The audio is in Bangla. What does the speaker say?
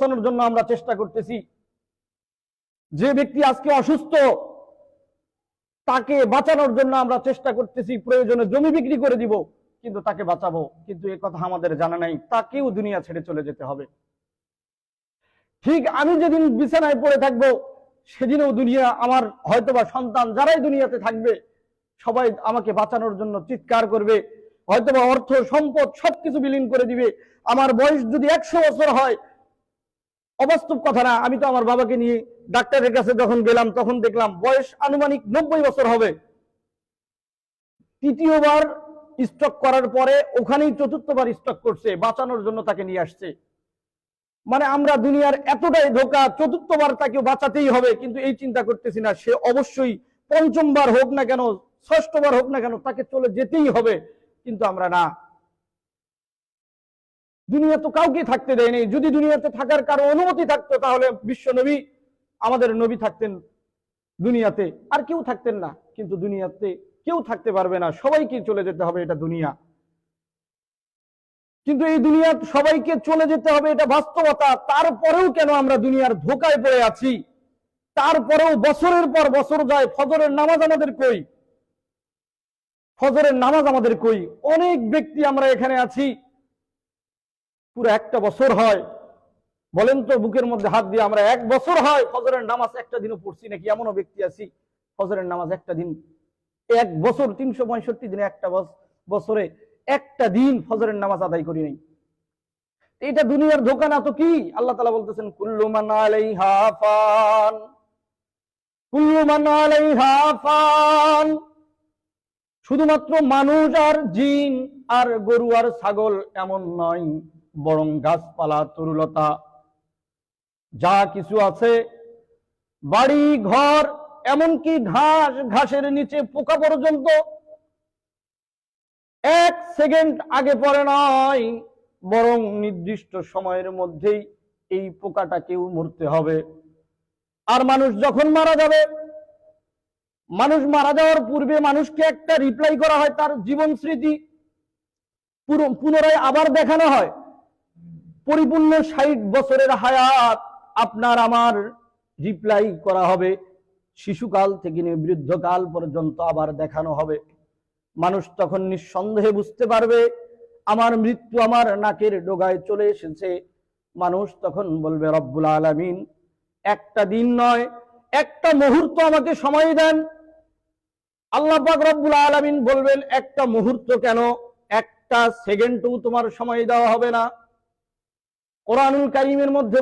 বাঁচানোর জন্য আমরা চেষ্টা করতেছি। যে ব্যক্তি আজকে অসুস্থ তাকে বাঁচানোর জন্য আমরা চেষ্টা করতেছি, প্রয়োজনে জমি বিক্রি করে দিব কিন্তু তাকে বাঁচাবো। কিন্তু এ কথা আমাদের জানা নাই তাকেও দুনিয়া ছেড়ে চলে যেতে হবে। ঠিক আমি যেদিন বিছানায় পড়ে থাকবো সেদিনও দুনিয়া, আমার হয়তোবা সন্তান যারাই দুনিয়াতে থাকবে সবাই আমাকে বাঁচানোর জন্য চিৎকার করবে, হয়তোবা অর্থ সম্পদ সবকিছু বিলীন করে দিবে। আমার বয়স যদি 100 বছর হয়, অবাস্তব কথা না, আমি তো আমার বাবাকে নিয়ে ডাক্তারের কাছে যখন গেলাম তখন দেখলাম বয়স আনুমানিক 90 বছর হবে। তৃতীয়বার স্ট্রোক করার পরে ওখানেই চতুর্থবার স্ট্রোক করছে, বাঁচানোর জন্য তাকে নিয়ে আসছে। মানে আমরা দুনিয়ার এতটাই ধোকা, চতুর্থবার তাকে বাঁচাতেই হবে, কিন্তু এই চিন্তা করতেছি না সে অবশ্যই পঞ্চমবার হোক না কেন, ষষ্ঠবার হোক না কেন, তাকে চলে যেতেই হবে। কিন্তু আমরা না, দুনিয়া তো কাউকে থাকতে দেয়নি। যদি দুনিয়াতে থাকার কারো অনুমতি থাকতো তাহলে বিশ্ব নবী, আমাদের নবী থাকতেন দুনিয়াতে, আর কেউ থাকতেন না। কিন্তু দুনিয়াতে কেউ থাকতে পারবে না, সবাইকে চলে যেতে হবে, এটা দুনিয়া। কিন্তু এই দুনিয়া সবাইকে চলে যেতে হবে, এটা বাস্তবতা। তারপরেও কেন আমরা দুনিয়ার ধোকায় পড়ে আছি? তারপরেও বছরের পর বছর যায়, ফজরের নামাজ আমাদের কই? ফজরের নামাজ আমাদের কই? অনেক ব্যক্তি আমরা এখানে আছি পুরো একটা বছর হয়, বলেন তো বুকের মধ্যে হাত দিয়ে, আমরা 1 বছর হয় ফজরের নামাজ একটা দিনও পড়ছি নাকি? এমনও ব্যক্তি আছি ফজরের নামাজ একটা দিন, 1 বছর 365 দিনে একটা বছরে একটা দিন ফজরের নামাজ আদায় করি নাই। এটা দুনিয়ার ধোঁকা না তো কি? আল্লাহ তাআলা বলতেছেন কুল্লু মান আলাইহা ফান, কুল্লু মান আলাইহা ফান। শুধুমাত্র মানুষ আর জিন আর গরু আর ছাগল এমন নয়, বরং গাছপালা তরুলতা যা কিছু আছে, বাড়ি ঘর, এমনকি ঘাস, ঘাসের নিচে পোকা পর্যন্ত 1 সেকেন্ড আগে পরে নয়, বরং নির্দিষ্ট সময়ের মধ্যেই এই পোকাটাকেও মরতে হবে। আর মানুষ যখন মারা যাবে, মানুষ মারা যাওয়ার পূর্বে মানুষকে একটা রিপ্লাই করা হয়, তার জীবন স্মৃতি পুনরায় আবার দেখানো হয়। পরিপূর্ণ 60 বছরের হায়াত আপনার আমার রিপ্লাই করা হবে, শিশুকাল থেকে নিয়ে বৃদ্ধকাল পর্যন্ত আবার দেখানো হবে। মানুষ তখন নিঃসন্দেহে বুঝতে পারবে আমার মৃত্যু আমার নাকের ডগায় চলে এসেছে। মানুষ তখন বলবে রব্বুল আলামিন, একটা দিন নয়, একটা মুহূর্ত আমাকে সময় দেন। আল্লাহ পাক রব্বুল আলামিন বলবেন, একটা মুহূর্ত কেন, একটা সেকেন্ডও তোমার সময় দেওয়া হবে না। কোরআনুল কারীমের মধ্যে